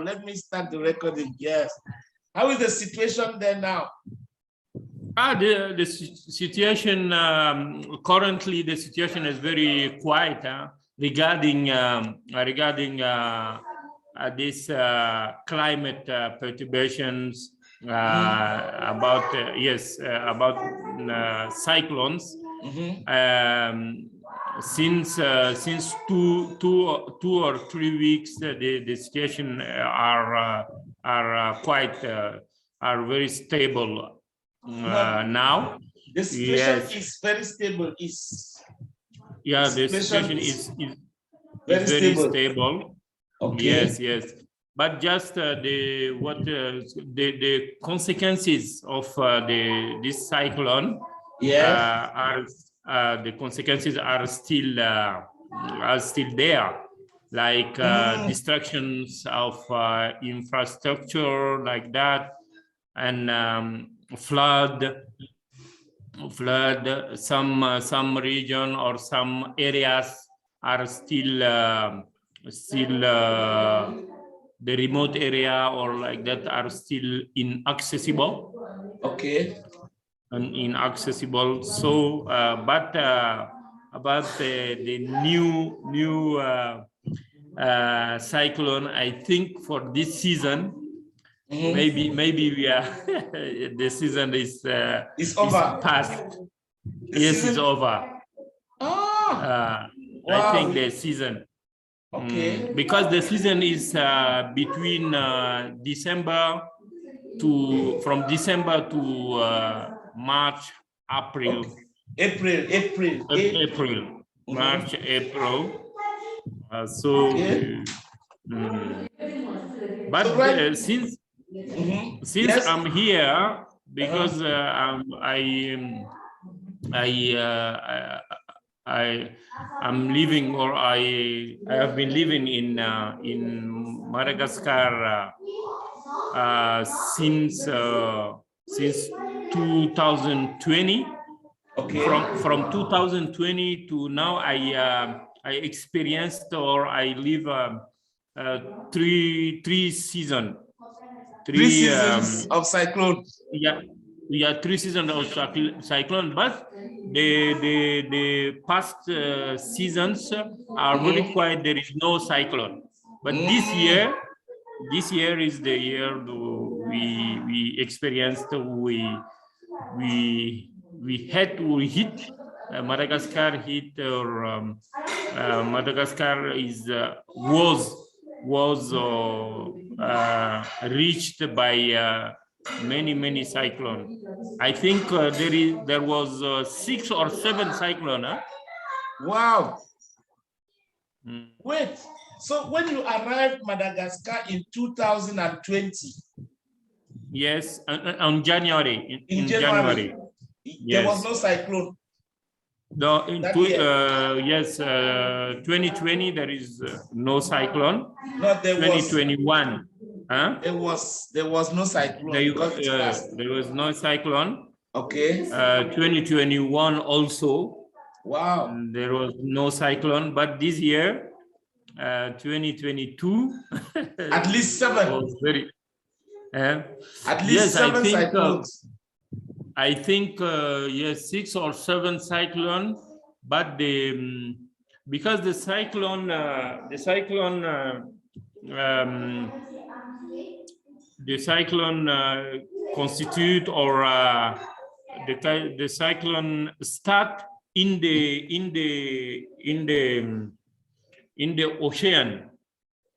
Let me start the recording. Yes. How is the situation there now? The situation currently, the situation is very quiet regarding this climate perturbations, about cyclones. Since two or 3 weeks, the situation are very stable. Now the situation is very stable. The situation is very stable. Okay. Yes. But just the consequences of this cyclone, the consequences are still there, like destructions of infrastructure, like that, and flood. Some region or some areas are still the remote area or like that are still inaccessible. Okay. And inaccessible. So, but about the new cyclone, I think for this season, maybe we are the season is over. Past. Yes, it's over. Wow. I think the season. Okay. Because the season is between from December to March, April. Okay. April. March, April. But so since yes. I'm here, because I'm living, or I have been living in Madagascar since 2020. Okay. From 2020 to now, I experienced, or I live three seasons. Three seasons of cyclone. Yeah, 3 seasons of cyclone, but the past seasons are very quiet. There is no cyclone, but this year is the year we experienced. We hit Madagascar hit, or Madagascar was reached by many cyclones. I think there was 6 or 7 cyclones. Wow. Wait. So when you arrived Madagascar in 2020? Yes, on January. In January. Yes. There was no cyclone. No, in 2020 there is no cyclone. No, there 2021. There was no cyclone. There was no cyclone. Okay. 2021 also. Wow. There was no cyclone, but this year, 2022. At least 7. Was very. At least 7 cyclones. I think yes, 6 or 7 cyclone, but because the cyclone constitute, or the cyclone start in the ocean,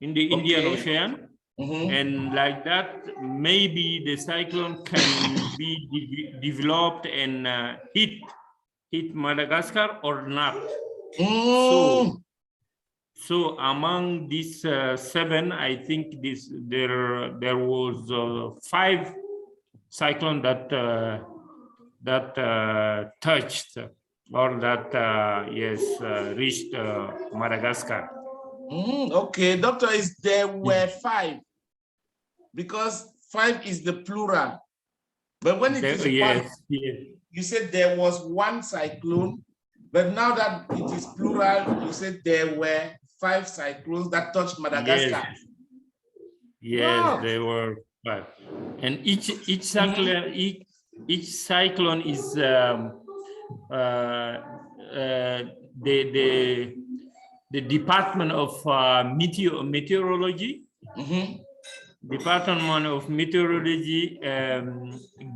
in the Indian Ocean. And like that, maybe the cyclone can be developed and hit Madagascar or not. So among these 7, I think there was 5 cyclone that touched, or that reached Madagascar. Okay, doctor, there were 5, because 5 is the plural. But when it is one, you said there was 1 cyclone, but now that it is plural, you said there were 5 cyclones that touched Madagascar. Yes, wow. they were 5. And each cyclone is the Department of Meteorology. Department of Meteorology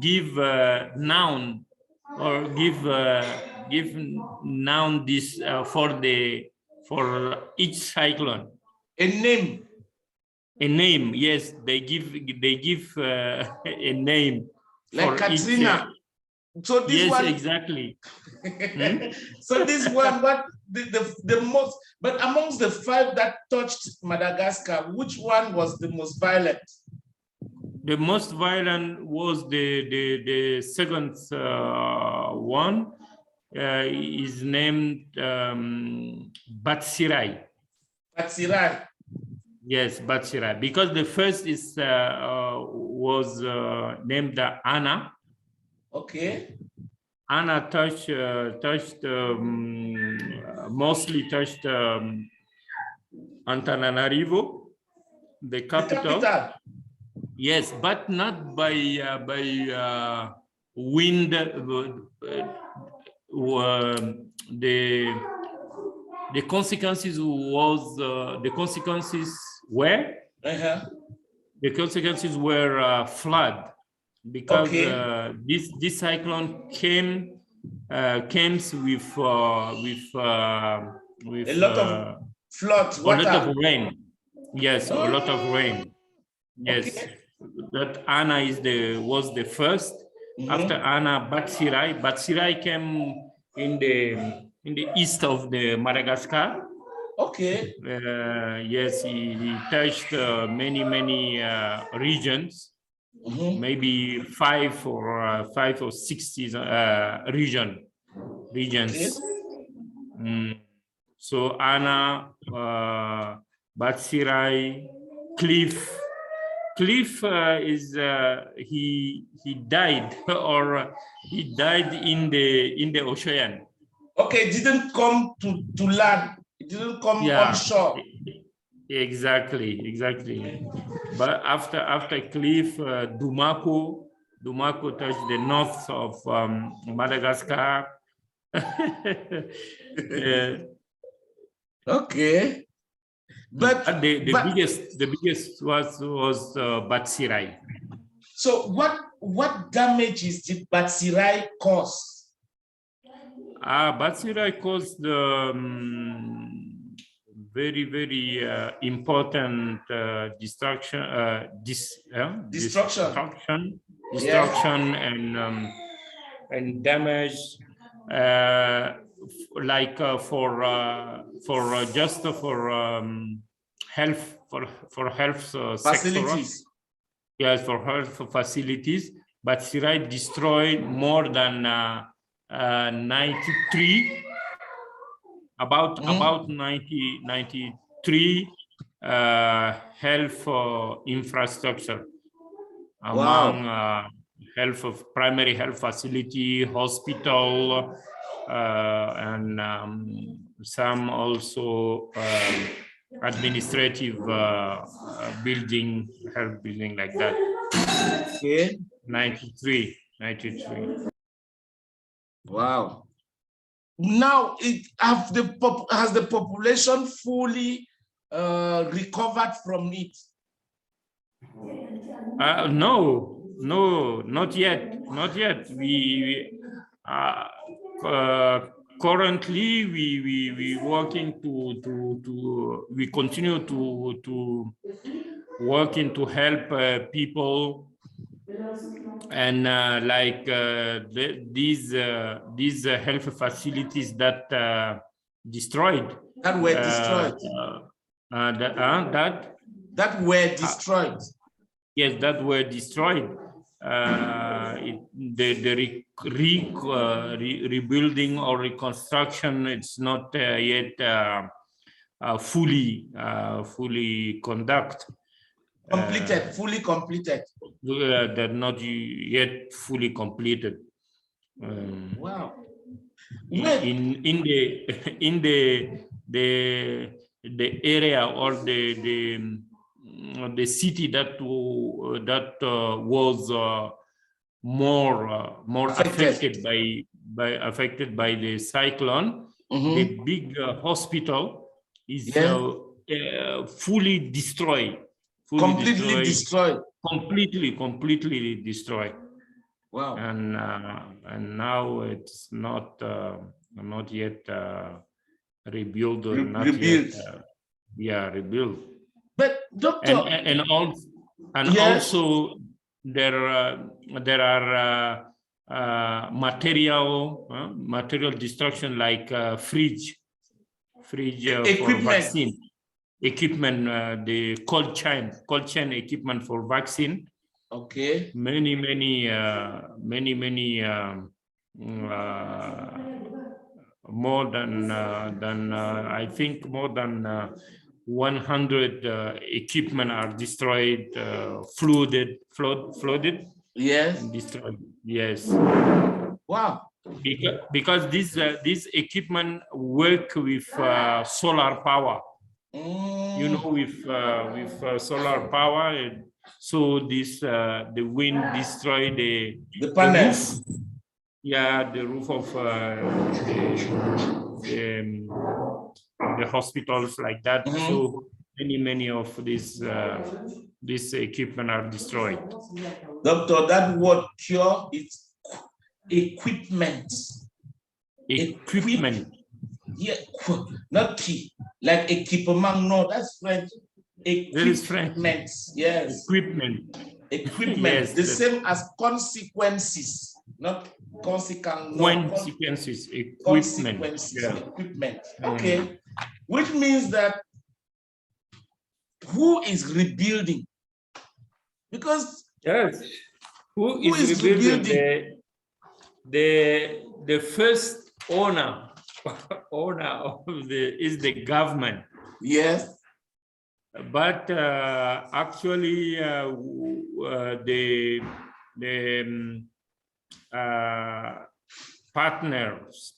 give noun or give noun this for each cyclone. A name. A name, yes, they give a name. Like for Katrina. Each, so this yes, one exactly. So this one, but the most, but amongst the 5 that touched Madagascar, which one was the most violent? The most violent was the second one. Is named Batsirai. Batsirai. Yes, Batsirai. Because the first is was named Anna. Okay. Anna mostly touched Antananarivo, the capital. Yes, but not by wind. The consequences was the consequences were flood, because this cyclone came with a lot of flood, a lot of rain. Yes, a lot of rain. Yes, that Anna was the first. After Anna, Batsirai came in the east of the Madagascar. Okay. Yes, he touched many regions, maybe 5 or 6 regions. Okay. So Anna, Batsirai, Cliff is he died or he died in the ocean. Okay, didn't come to land. It didn't come on shore. Exactly. But after Cliff, Dumako touched the north of Madagascar. Okay. But the biggest was Batsirai. So what damages did Batsirai cause? Batsirai caused very important destruction and damage, like for health facilities. Sector. Yes, for health facilities. Batsirai destroyed more than 93, about 93 health infrastructure among primary health facility, hospital, and some also administrative building, health building like that. Okay. 93. Wow. Now has the population fully recovered from it? No, not yet. We currently we working we continue to working to help people, and like these health facilities that were destroyed. That were destroyed. Yes, that were destroyed. The rebuilding or reconstruction, it's not yet fully fully completed. They're not yet fully completed. Wow. In the area or the city that was more affected by the cyclone. The big hospital is fully destroyed. Completely destroyed. Completely destroyed. Wow. And now it's not yet rebuilt or not rebuilt. Yet rebuilt. But doctor, also there are material destruction like fridge for vaccine equipment, the cold chain equipment for vaccine. Okay. Many more than I think more than 100 equipment are destroyed, flooded. Yes. And destroyed. Yes. Wow. Because this equipment work with solar power. You know, with solar power. So this the wind destroyed the panels. Roof. Yeah, the roof of the hospitals like that. So many of these this equipment are destroyed. Doctor, that word cure is equipment. Equipment. Yeah, not key, like equipment. No, that's French. Equipment. Yes. Equipment. Yes, the same as consequences, not consequences. Consequences. Equipment. Equipment. Okay, which means that who is rebuilding? Because who is rebuilding? The first owner of is the government. Yes. But actually, the partners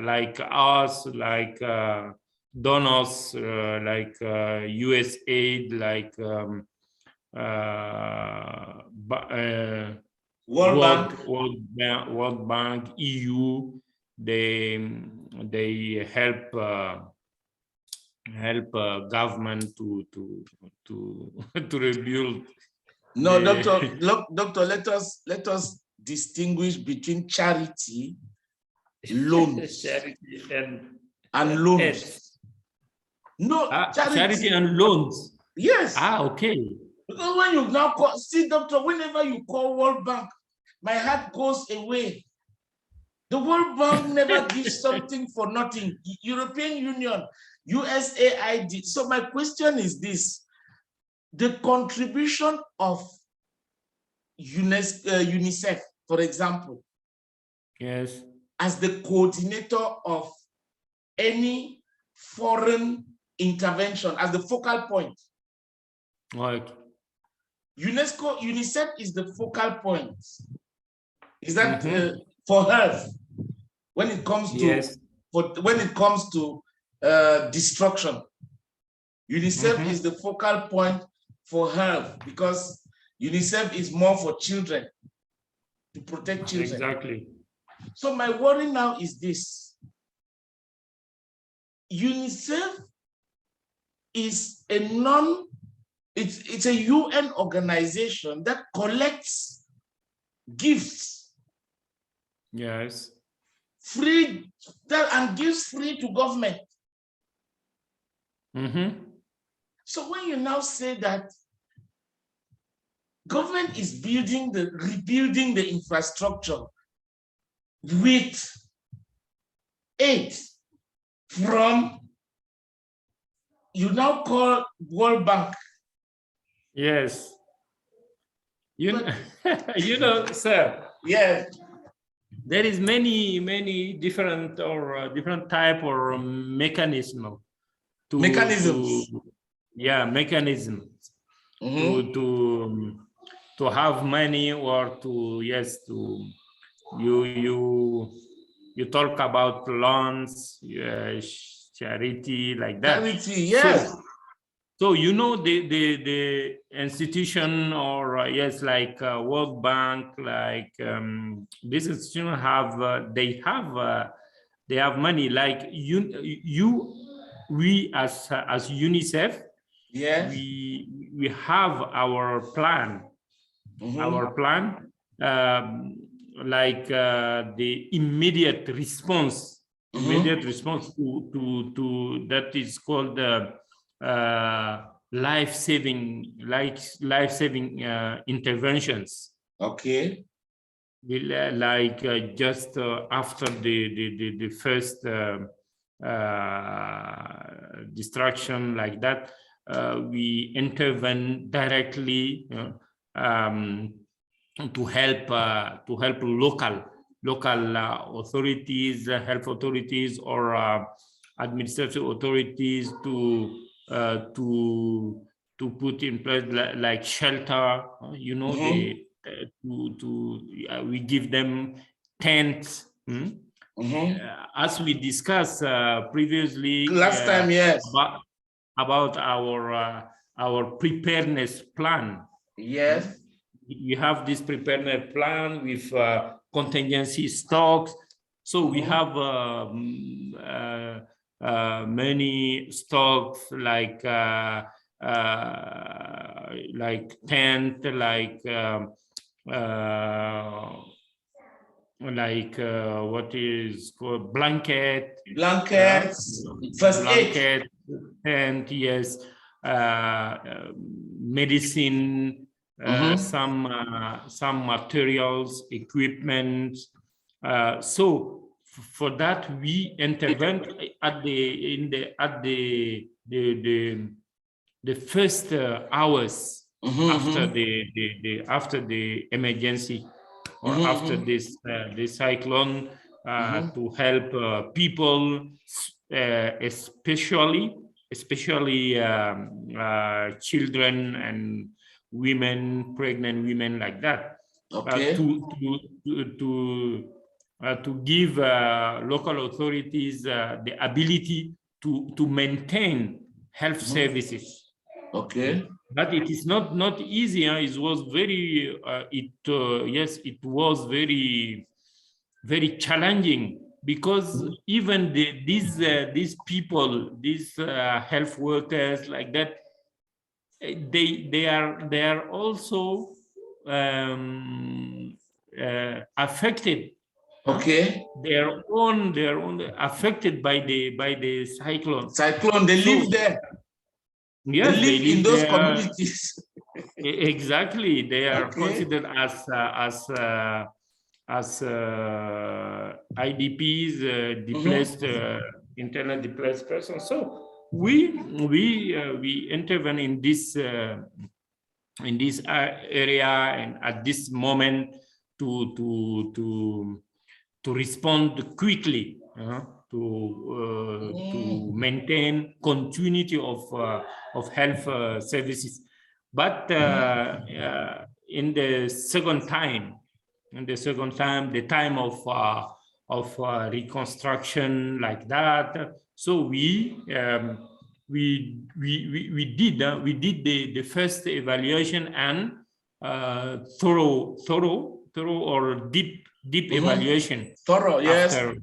like us, like donors, like USAID, like World Bank, EU, they help government to rebuild. No, doctor, let us distinguish between charity, loans, charity and loans. No, charity and loans. Yes. Okay. Because when you now call, see, doctor, whenever you call World Bank, my heart goes away. The World Bank never gives something for nothing. European Union, USAID. So my question is this: the contribution of UNICEF, for example, yes, as the coordinator of any foreign intervention, as the focal point. Right. UNICEF is the focal point. Is that for health when it comes to destruction? UNICEF is the focal point for health because UNICEF is more for children, to protect children. Exactly. So my worry now is this: UNICEF is it's a UN organization that collects gifts. Yes. Free and gives free to government. So when you now say that government is rebuilding the infrastructure with aid from, you now call World Bank. Yes. You know, sir. Yes. There is many different type or mechanisms mechanisms to have money or to you talk about loans, charity, like that. Charity, yes. So you know the institution or yes, like World Bank, like this institution have they have money. Like we as UNICEF, yes, we have our plan, like the immediate response to that is called life-saving interventions. Okay. Like just after the first destruction, like that, we intervene directly to help local authorities, health authorities, or administrative authorities to put in place like shelter. You know, we give them tents. As we discussed previously last time, yes, about our preparedness plan. Yes. You have this preparedness plan with contingency stocks. So we have many stocks like tent, what is called blankets, first aid, and yes, medicine, some materials, equipment. So for that we intervened at the first hours after the emergency, or after this cyclone, to help people, especially children and women, pregnant women, like that. Okay. To give local authorities the ability to maintain health services. Okay. But it is not easy. It was very yes, it was very challenging, because even these people, these health workers, like that, they are also affected. Okay. They are affected by the cyclone. They live there. Yes, they live in those communities. Exactly, they are considered as IDPs, displaced, internally displaced persons. So we intervene in this area, and at this moment to respond quickly, to maintain continuity of health services. But in the second time, the time of reconstruction, like that. So we did the first evaluation, and thorough or deep evaluation. Thorough, yes. After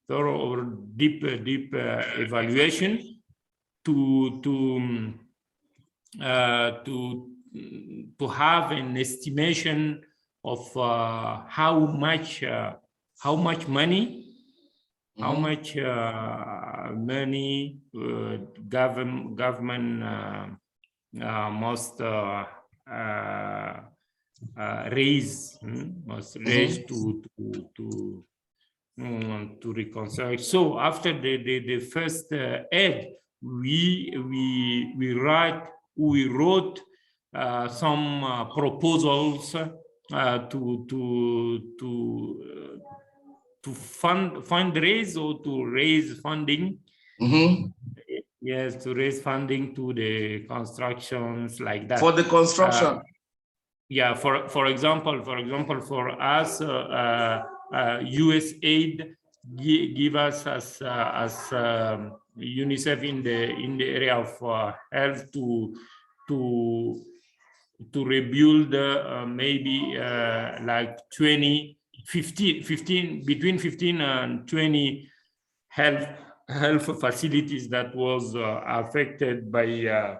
thorough or deep evaluation to have an estimation of how much money, government must raise to reconstruct. So after the first aid, we wrote some proposals to fundraise, or to raise funding. Yes, to raise funding to the constructions, like that. For the construction. Yeah, for example, for us, US aid give us as UNICEF in the area of health to rebuild maybe like 15 between 15 and 20 health facilities that was affected by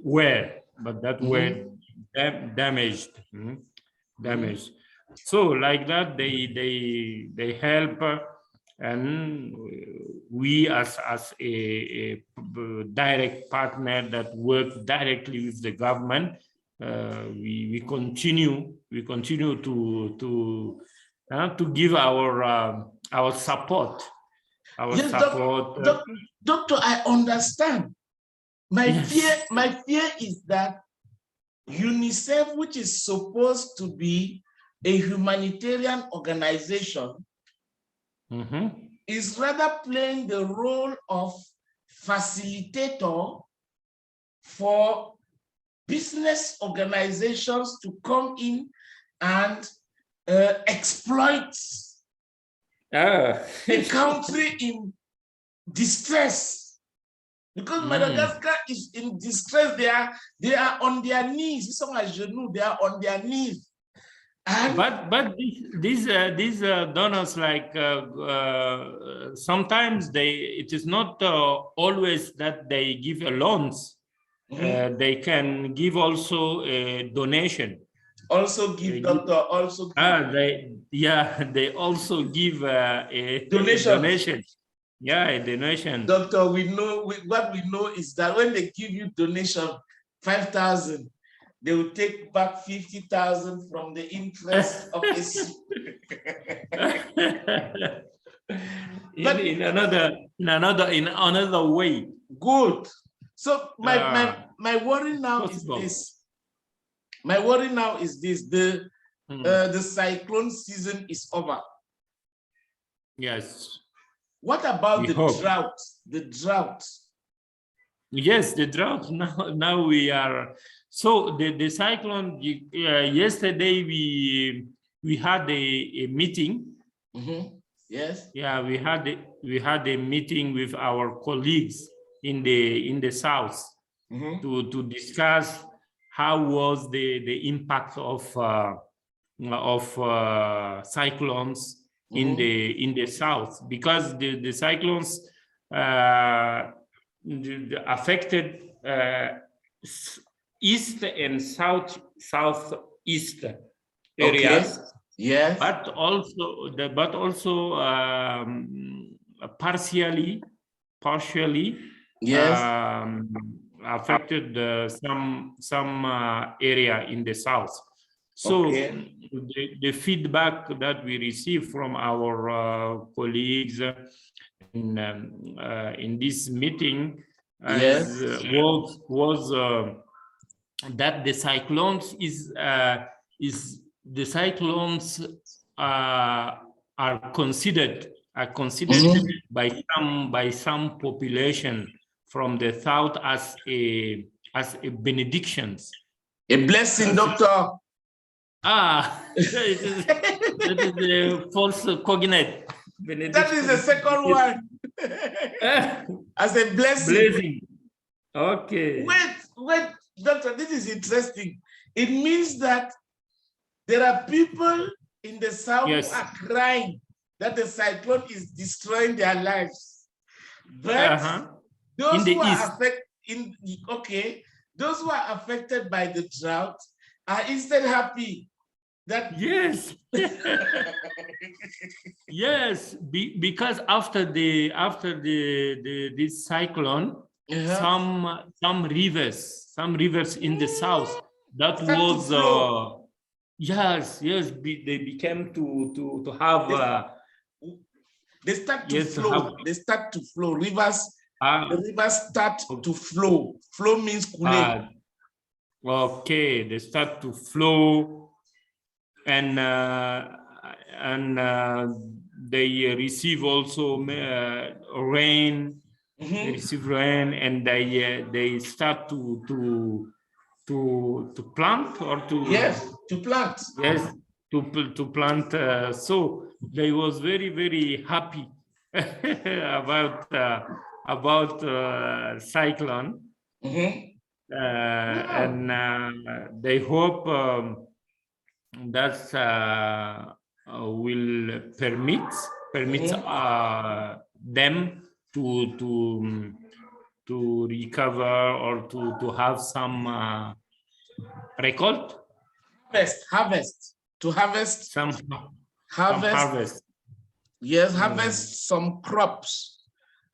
were damaged. Damaged. So like that they help, and we as a direct partner that work directly with the government, we continue to give our support. Yes, doctor, I understand. My fear is that UNICEF, which is supposed to be a humanitarian organization, is rather playing the role of facilitator for business organizations to come in and exploit a country in distress. Because Madagascar is in distress, they are on their knees. Ils sont à genoux, they are on their knees. And but these donors, like sometimes it is not always that they give loans. They can give also a donation. Also give, doctor, also give. They also give a donation. Yeah, a donation. Doctor, what we know is that when they give you donation 5,000, they will take back 50,000 from the interest of this. in another way. Good. So my worry now is this. My worry now is this: the cyclone season is over. Yes. What about the drought? The drought. Yes, the drought. Now we are. So the cyclone. Yesterday we had a meeting. Yes. Yeah, we had a meeting with our colleagues in the south to discuss how was the impact of cyclones in the south, because the cyclones affected east and southeast areas. Okay. Yes. But also partially yes. Affected some area in the south. So the feedback that we receive from our colleagues in this meeting was that the cyclones are considered by some population from the south as a benedictions. A blessing, doctor. That is the false cognate. That is the second one. As a blessing. Okay. Wait, doctor, this is interesting. It means that there are people in the south who are crying that the cyclone is destroying their lives. But those who are those who are affected by the drought are instead happy that yes, because after this cyclone, some rivers in the south that was they became to have they start to flow. They start to flow. Rivers. The rivers start to flow. Flow means couler. Okay, they start to flow, and they receive also rain. They receive rain, and they start to plant or to plant. Yes, to plant. So they was very, very happy about cyclone, and they hope that will permit them to recover or to have some record, harvest. Some harvest. Yes, harvest some crops.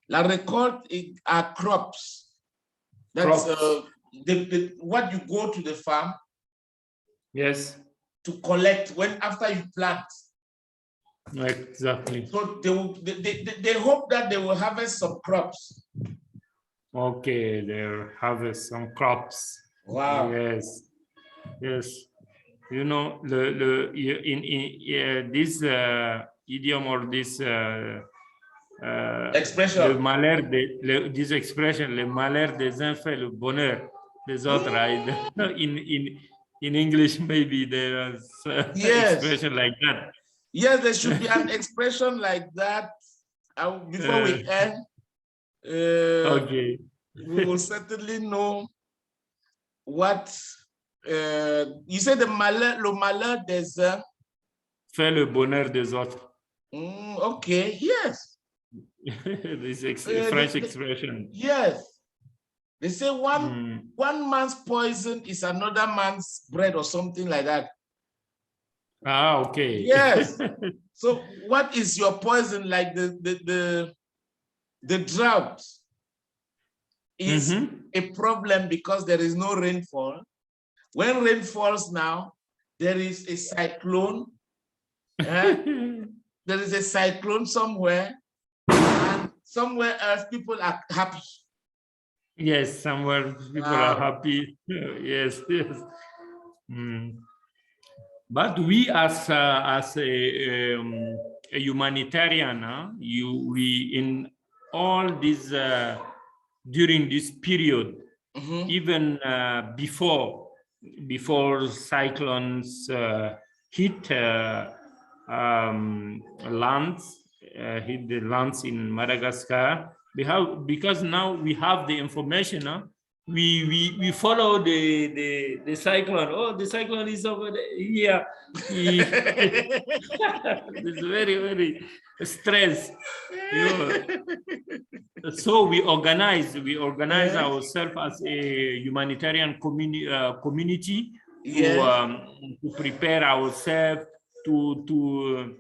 La récolte are crops. That's what you go to the farm. Yes. To collect after you plant. Exactly. So they hope that they will harvest some crops. Okay, they'll harvest some crops. Wow. Yes. You know, in this idiom or this expression, le malheur this expression, le malheur des uns fait le bonheur des autres. In English, maybe there's expression like that. Yes, there should be an expression like that. Before we end, okay, we will certainly know what you said. Le malheur des uns fait le bonheur des autres. Okay, yes. This French expression. Yes. They say one man's poison is another man's bread or something like that. Ah, okay. Yes. So what is your poison? Like the drought is a problem because there is no rainfall. When rain falls now, there is a cyclone. There is a cyclone somewhere, and somewhere else people are happy. Yes, somewhere people are happy. Yes. But we, as a humanitarian, we in all this during this period, even before cyclones hit hit the lands in Madagascar. Because now we have the information. We follow the cyclone. Oh, the cyclone is over here. It's very, very stressed. So we organize ourselves as a humanitarian community to prepare ourselves to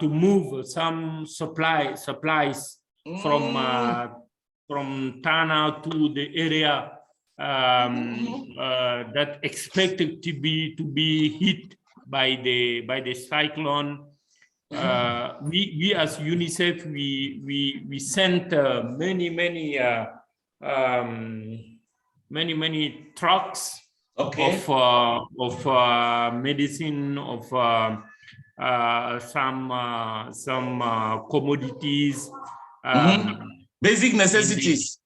move some supplies from Tana to the area that expected to be hit by the cyclone. We as UNICEF we sent many trucks of medicine, of some commodities. Basic necessities.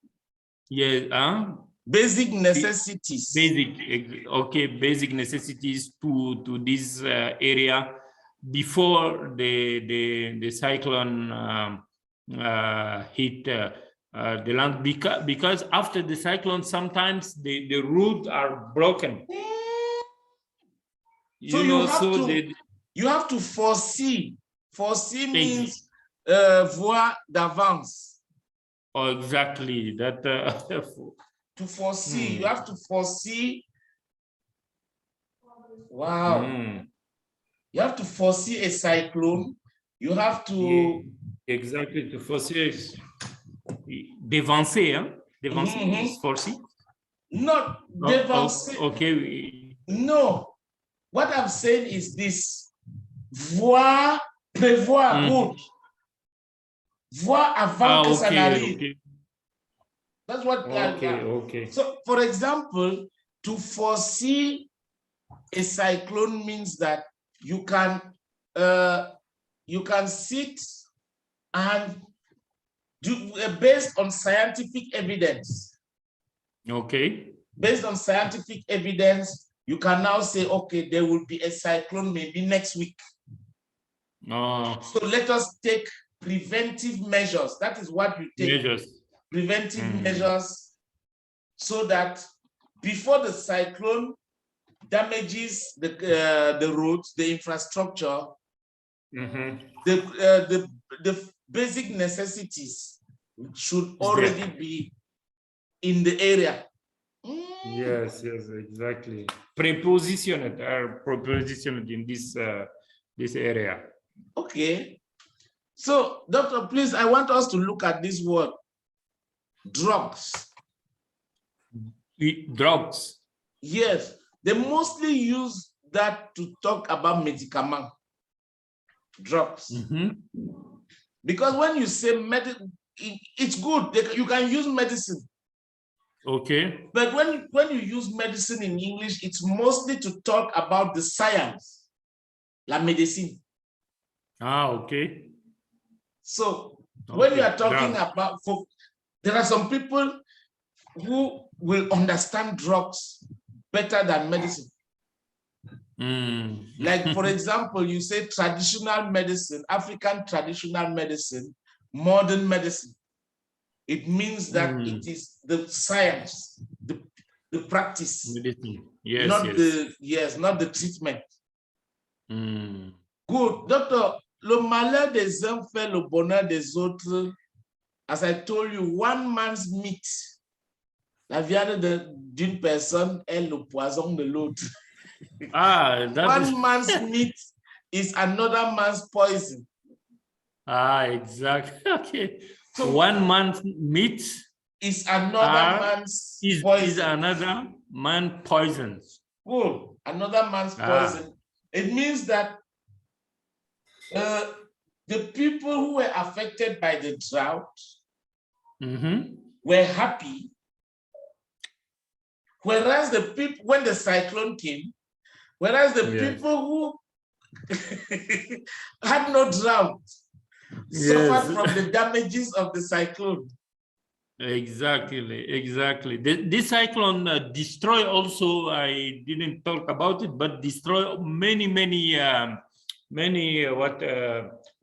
Basic necessities. Basic necessities to this area before the cyclone hit the land. Because after the cyclone, sometimes the roads are broken. So you have to foresee. Foresee means voir d'avance. Oh, exactly. That to foresee, you have to foresee. Wow. You have to foresee a cyclone. You have to exactly to foresee. Devancer, hein? Devancer is foresee. Not devancer. Okay. No. What I'm saying is this: voir, prévoir, good. Voir avant que ça n'arrive. That's what. Okay. So, for example, to foresee a cyclone means that you can sit and do based on scientific evidence. Okay. Based on scientific evidence, you can now say, okay, there will be a cyclone maybe next week. So let us take preventive measures. That is what you take. Measures. Preventive measures, so that before the cyclone damages the roads, the infrastructure, the basic necessities should already be in the area. Yes, exactly. Prepositioned or propositioned in this area. Okay. So, Doctor, please, I want us to look at this word, drugs. Drugs. Yes, they mostly use that to talk about medicament, drugs. Because when you say it's good, you can use medicine. Okay. But when you use medicine in English, it's mostly to talk about the science, la médecine. Ah, okay. So when you are talking about, there are some people who will understand drugs better than medicine. Like, for example, you say traditional medicine, African traditional medicine, modern medicine. It means that it is the science, the practice, medicine. Yes, not the treatment. Good, doctor. Le malheur des uns fait le bonheur des autres. As I told you, one man's meat, la viande d'une personne est le poison de l'autre. One man's meat is another man's poison. Exactly. Okay. So one man's meat is another man's poison. Is another man's poison. Good. Another man's poison. It means that the people who were affected by the drought were happy, whereas the people, when the cyclone came, whereas the people who had no drought suffered from the damages of the cyclone. Exactly. This cyclone destroyed also, I didn't talk about it, but destroy many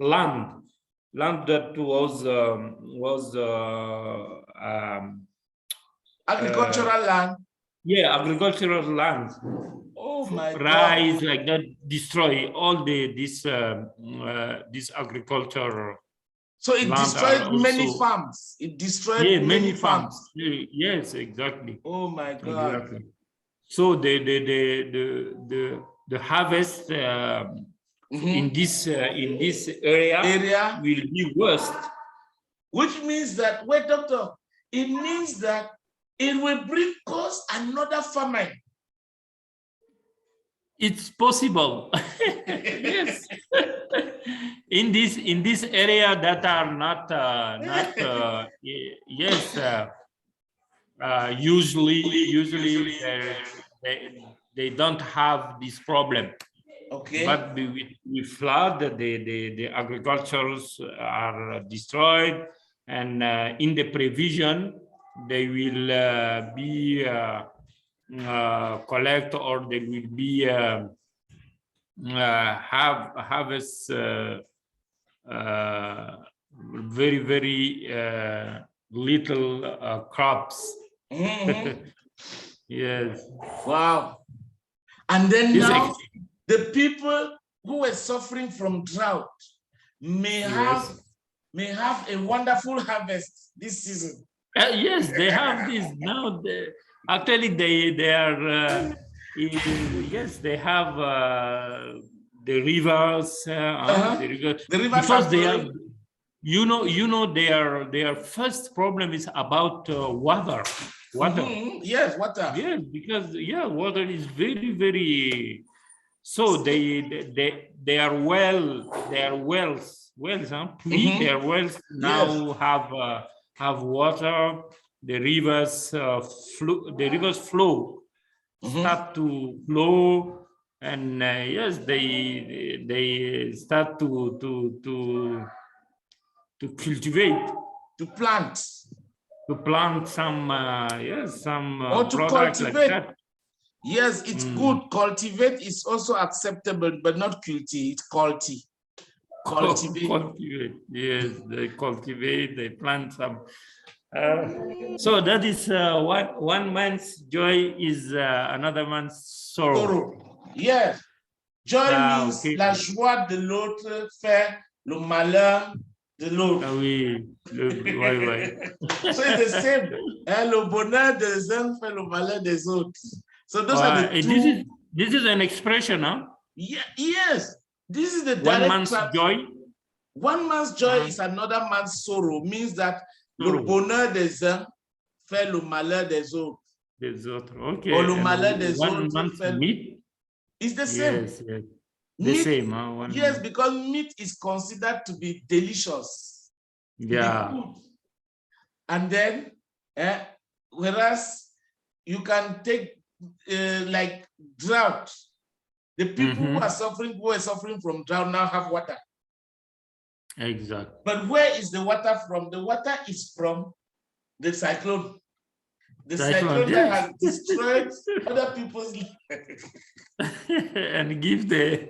land that was agricultural land. Yeah, agricultural land. Oh my Rice, God. like that, destroy all this agriculture. So it destroyed many farms. It destroyed many farms. Yes, exactly. Oh my God. Exactly. So the harvest in this area will be worse. Which means that, wait, doctor, it means that it will cause another famine. It's possible. Yes. in this area that are not usually they don't have this problem. Okay. But with flood, the agricultures are destroyed, and in the prevision they will be collect, or they will be have harvest very little crops. Yes. Wow. And then now the people who were suffering from drought may have a wonderful harvest this season. Yes, they have this now. Actually, they are yes, they have the rivers, the rivers because they are, you know their first problem is about water. Yes, water. Yes, because water is very. So they are wells, their wells now have water. The rivers flow, start to flow, and yes, they start to cultivate, to plant some or to products cultivate. like that. Yes, it's good. Cultivate is also acceptable, but not culti. It's culti. Cultivate. Yes, they cultivate, they plant some. So that is one man's joy is another man's sorrow. Yes. Joy means okay. la joie de l'autre fait le malheur de l'autre. Oui, ouais. So it's the same. Le bonheur des uns fait le malheur des autres. So those are the two. This is an expression, huh? Yeah, yes. This is the one man's joy. One man's joy is another man's sorrow. Means that le bonheur des uns fait le malheur des autres. Des autres, okay. Or le malheur des one autres man's fait... meat. It's the same. Yes. The meat, same, huh? Yes, because meat is considered to be delicious. Yeah. Good. And then, whereas you can take like drought. The people who are suffering from drought now have water. Exactly. But where is the water from? The water is from the cyclone. The cyclone that has destroyed other people's and give the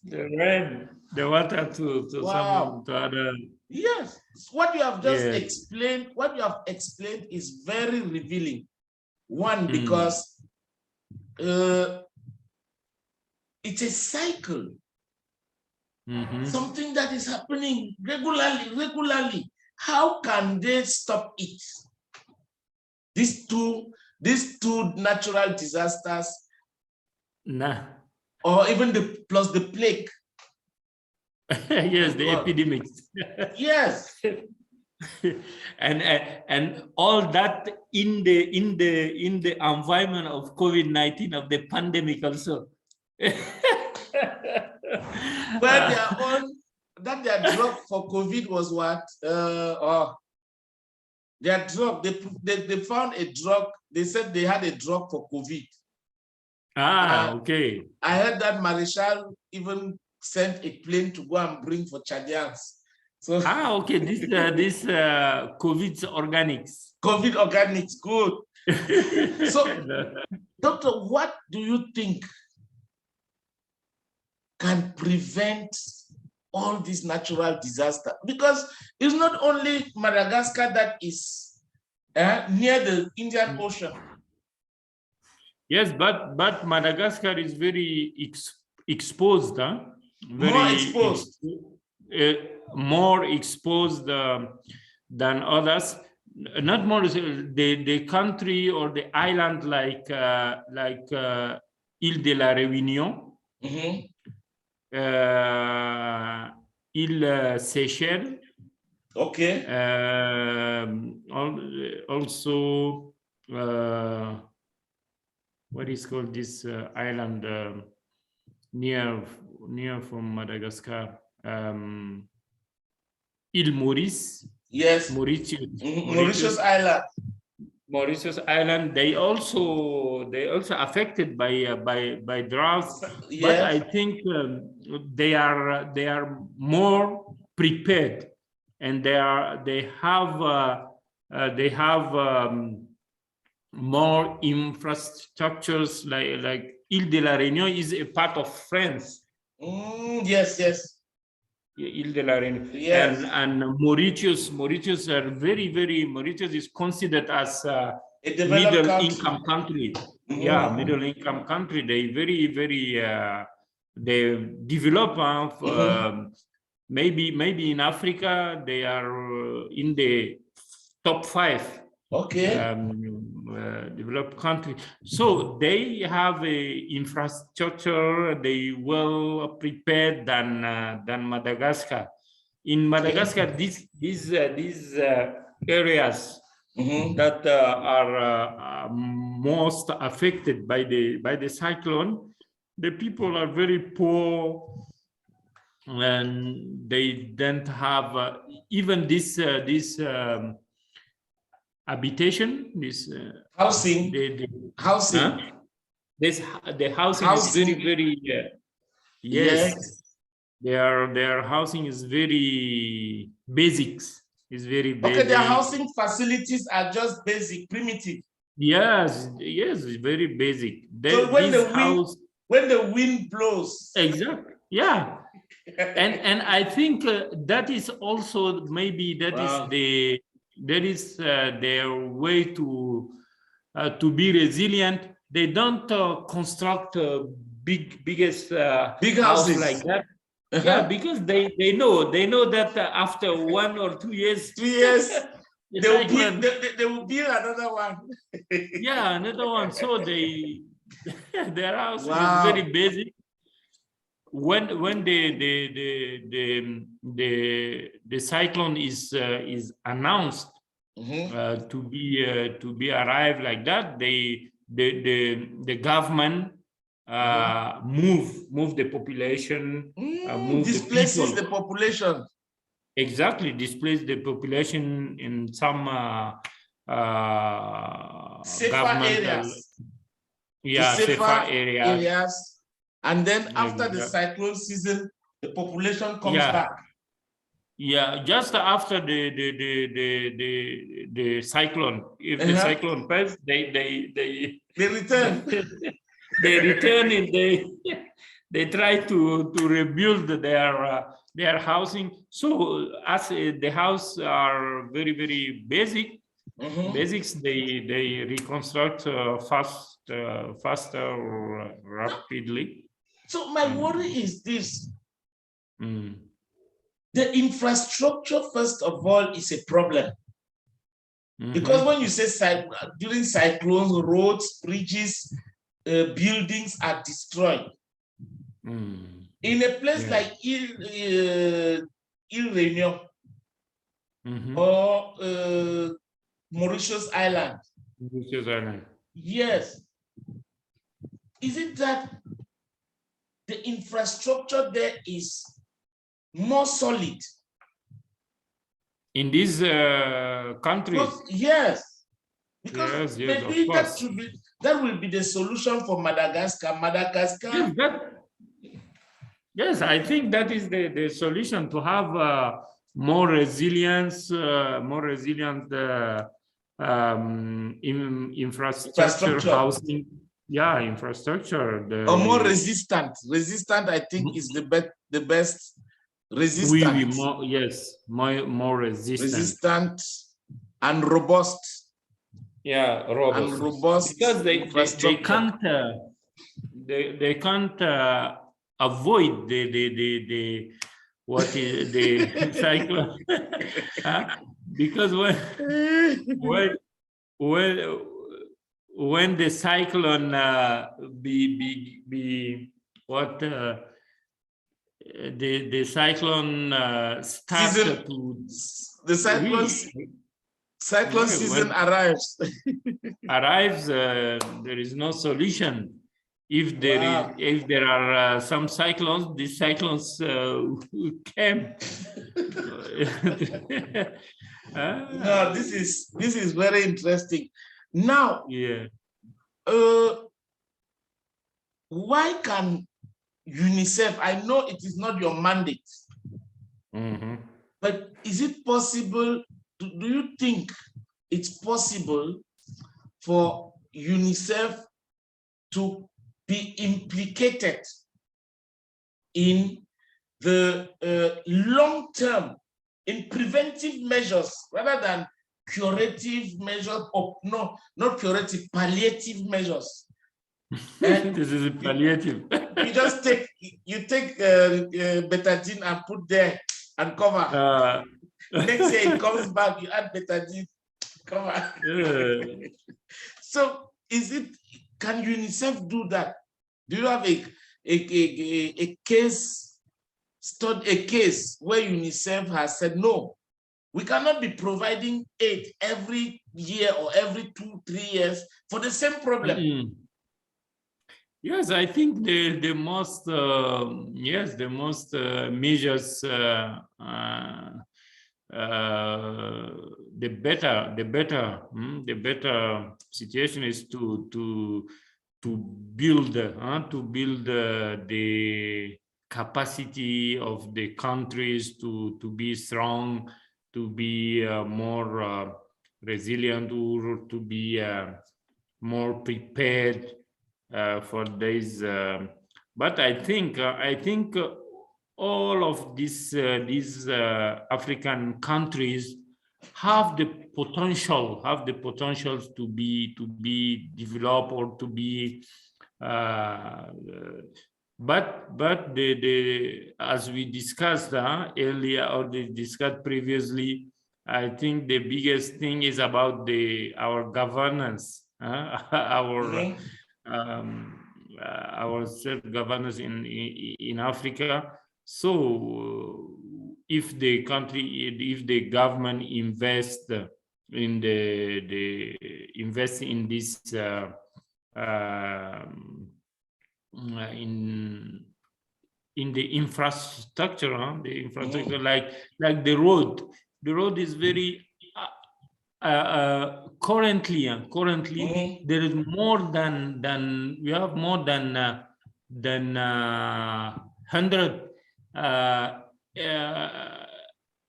the rain, the water to some to other. Yes, what you have just explained, is very revealing. One, because it's a cycle. Something that is happening regularly. How can they stop it? These two natural disasters, or even plus the plague. Yes, the epidemics. Yes. and all that in the environment of COVID-19, of the pandemic also. Well, their drug for COVID was what? Their drug, they found a drug. They said they had a drug for COVID. Okay. I heard that Marichal even sent a plane to go and bring for Chadians. So okay. This COVID organics. COVID organics, good. So, Doctor, what do you think can prevent all these natural disasters? Because it's not only Madagascar that is near the Indian Ocean. Yes, but Madagascar is very exposed, huh? More exposed than others. Not more the country or the island like Île de la Réunion. Île Seychelles. Okay. Also, what is called this island near from Madagascar? Île Maurice. Yes. Mauritius Island. Mauritius Island. They also affected by droughts. Yes. But I think they are more prepared, and they have more infrastructures. Like Île de la Réunion is a part of France. Yes. Île de la Réunion. Yes. And Mauritius are Mauritius is considered as a middle income country. Yeah, middle income country. They very they develop. Maybe in Africa they are in the top 5. Okay. Developed country. So they have a infrastructure. They well prepared than Madagascar. In Madagascar, these areas that are most affected by the cyclone, the people are very poor, and they don't have even this habitation, this housing. Housing. The housing is very yes. Their housing is very basics. Is very basic. Okay, their housing facilities are just basic, primitive. Yes, it's very basic. So when the wind blows. Exactly. Yeah. and I think that is also maybe that is their way to be resilient. They don't construct biggest big house houses like that. Yeah, because they know that after 1 or 2 years, 3 years they will build another one. Yeah, another one. So their house is Wow. very basic. When the cyclone is announced to be arrived like that, the government move the population, displaces the population. Exactly, displace the population in some safer areas. Yeah, safer areas. And then after the cyclone season, the population comes back. Yeah, just after the cyclone, if the cyclone passes, they return. They return and they try to rebuild their housing. So as the house are very basic, basics, they reconstruct faster, rapidly. So my worry is this. The infrastructure, first of all, is a problem. Because when you say during cyclones, roads, bridges, buildings are destroyed. In a place like Ile Réunion or Mauritius Island. Yes. Is it that the infrastructure there is more solid? In these countries? Yes. Because maybe that will be the solution for Madagascar. Yes, I think that is the solution, to have more resilience, more resilient infrastructure, housing. Yeah, infrastructure. Or more resistant. Resistant, I think, is the best. Resistant. More resistant. Resistant and robust. Yeah, robust. And robust because they can't avoid the cyclone. Because when the cyclone the cyclone starts the cyclone season arrives. There is no solution. If there are some cyclones, these cyclones came. No, this is very interesting. Now, why can UNICEF, I know it is not your mandate, but is it possible, do you think it's possible for UNICEF to be implicated in the long term, in preventive measures rather than curative measures, or no, not curative, palliative measures? This is palliative. You take betadine and put there and cover. Next year it comes back, you add betadine, cover. So can UNICEF do that? Do you have a case where UNICEF has said, no, we cannot be providing aid every year or every 2-3 years for the same problem? Yes, I think the most measures, the better situation is to build the capacity of the countries to be strong, to be more resilient, or to be more prepared for this. But I think all of these African countries have the potentials to be developed or to be but as we discussed earlier or discussed previously, I think the biggest thing is about our governance, our self-governance in Africa. So if the government invest in this in the infrastructure, like the road is very currently there is more than we have more than 100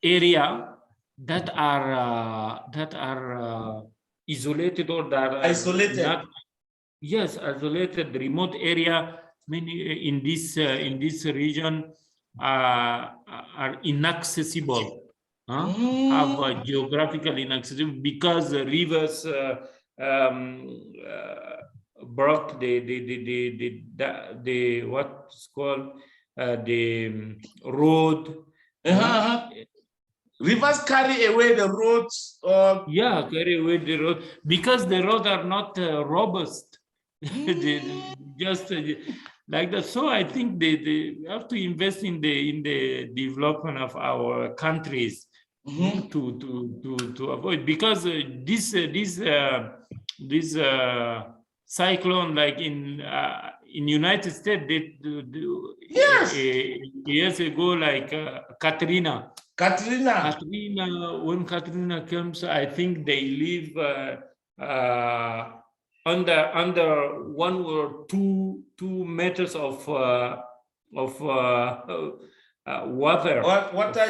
area that are isolated or that are isolated. Isolated, remote area. Many in this region are inaccessible. Have geographical inaccessible because the rivers broke the what's called the road. Rivers carry away the roads. Carry away the road because the roads are not robust. Just like that. So I think they have to invest in the development of our countries to avoid, because this cyclone, like in United States, years ago, like Katrina, when Katrina comes, I think they live under 1 or 2 meters of water.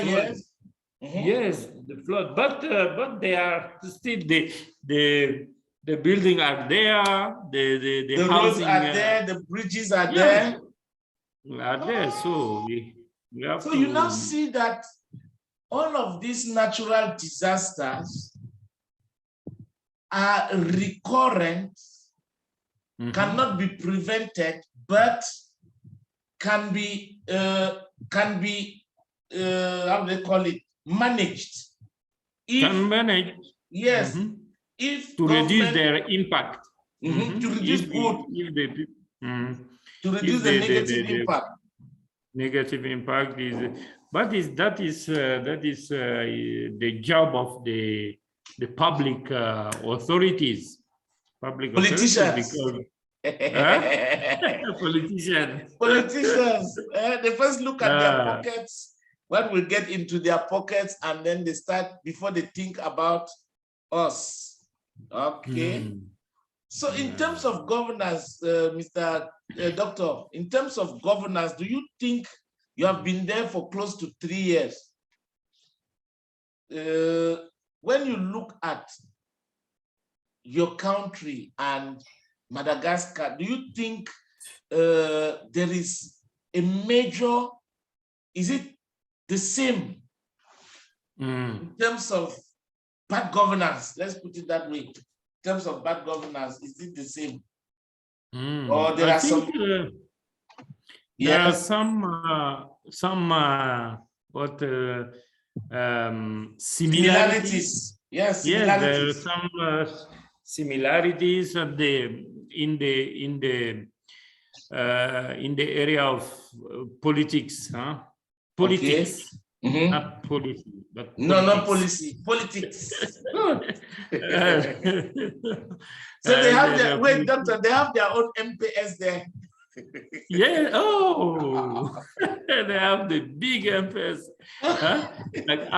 Yes. Yes, the flood. But they are still the building are there. The roads housing are there. The bridges are there. Are there. So we have. So you now see that all of these natural disasters are recurrent, cannot be prevented, but can be how they call it, managed. Yes. If to reduce their impact. To reduce to reduce the negative impact. Negative impact is, but that is the job of the public authorities, politicians. Politicians. They first look at their pockets. When we get into their pockets, and then they start before they think about us. Okay. So in terms of governance, Mr. Doctor, in terms of governance, do you think you have been there for close to 3 years? When you look at your country and Madagascar, do you think there is a major, is it the same in terms of bad governance? Let's put it that way. In terms of bad governance, is it the same? Or there are some? There are some similarities. Yes, there are some similarities in the area of politics, politics. Okay. Not policy, but no, not policy, politics. So they have their, wait, doctor, they have their own MPS there. Yeah, they have the big MPS. Like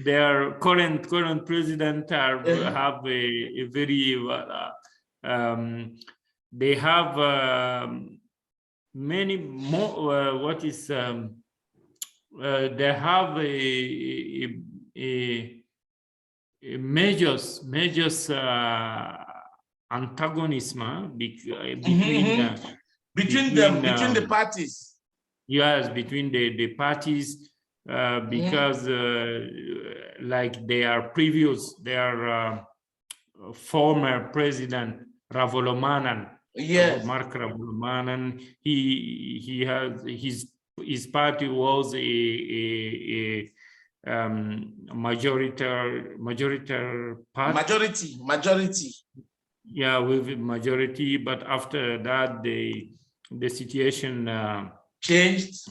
their current president have a very they have many more. What is they have a measures antagonism between the parties. yes, between the parties, because like their former president Ravalomanan, yes, Mark Ravalomanan, he has his party was a majority party. Majority. Yeah, with majority, but after that the situation changed,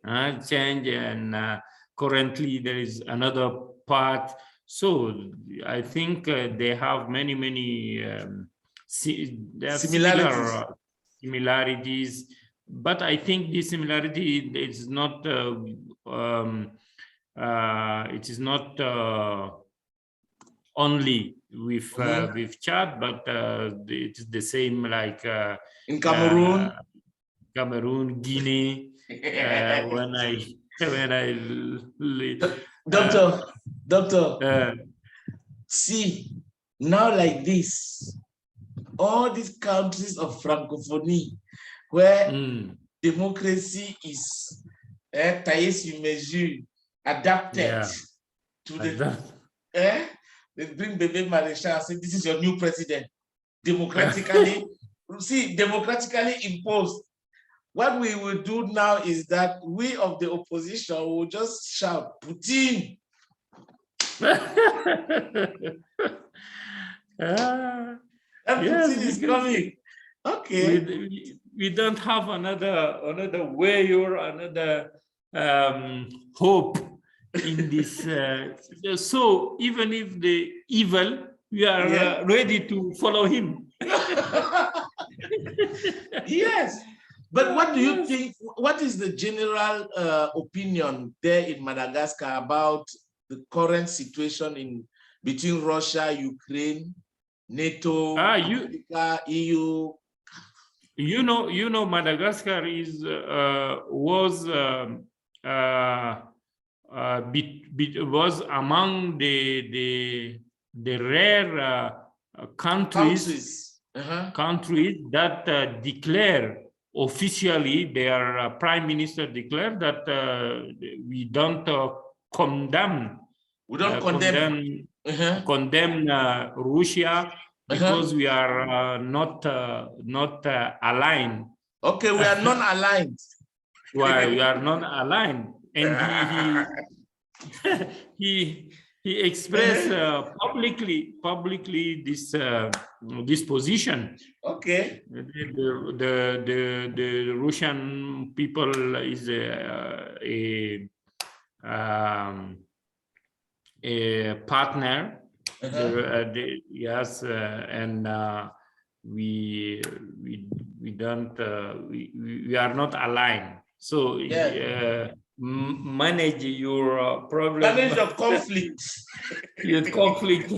and currently there is another part. So I think they have many similarities, but I think the similarity is not it is not only with Chad, but it's the same like in Cameroon, Guinea. Doctor, see, now like this, all these countries of Francophonie where democracy is adapted to the they bring Bebe Maréchal and say, this is your new president, democratically, democratically imposed. What we will do now is that we of the opposition will just shout, Putin. And Putin is coming. Okay. We don't have another way or another hope in this. So even if the evil, we are ready to follow him. Yes. But what do you think, what is the general opinion there in Madagascar about the current situation between Russia, Ukraine, NATO, Africa, EU? You know, Madagascar was among the rare countries that declare officially, their prime minister declared that we don't condemn. We don't condemn Russia because we are not aligned. Okay, we are non-aligned. Why we are not aligned, and he expressed publicly this position. Okay. The Russian people is a partner. Yes, and we are not aligned. So manage your problem. Manage your conflict. Your conflict,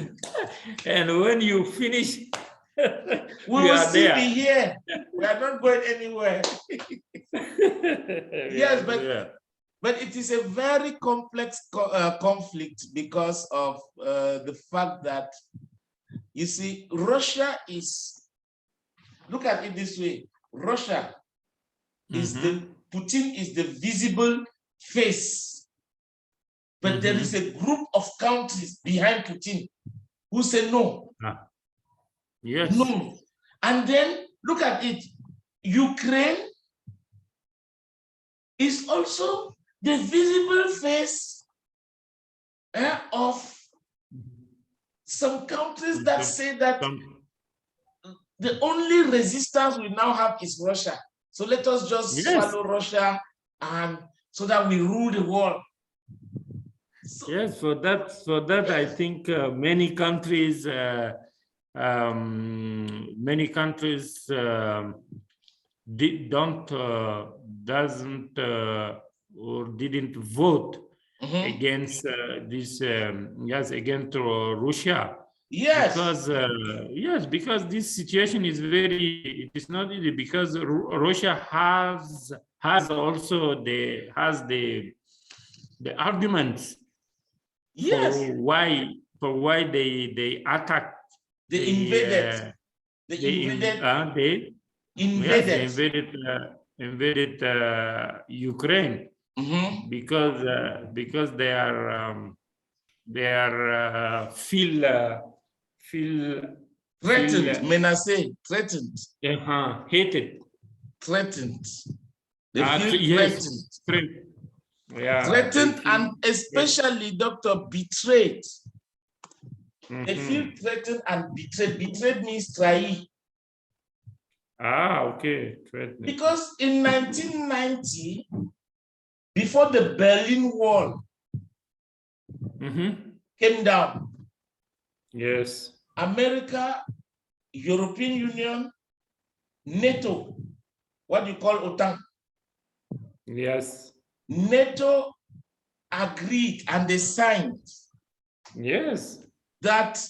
and when you finish, we will still be here. We are not going anywhere. Yes, but it is a very complex conflict because of the fact that, you see, Russia is, look at it this way, Russia is Putin is the visible face, but there is a group of countries behind Putin who say no. Yes. No. And then look at it, Ukraine is also the visible face of some countries that say that the only resistance we now have is Russia. So let us just swallow Russia, and so that we rule the world. So, yes, for that I think many countries didn't vote against this against Russia. Yes, because this situation is it is not easy, because Russia has also the arguments for why they attacked, they invaded invaded Ukraine because they are feel threatened, menacé, threatened, hated, threatened. They feel yes, threatened. Yeah, threatened and especially, doctor, betrayed. They feel threatened and betrayed. Betrayed means trahi. Okay. Because in 1990, before the Berlin Wall came down, yes, America, European Union, NATO, what you call OTAN, yes, NATO agreed and they signed. Yes. That.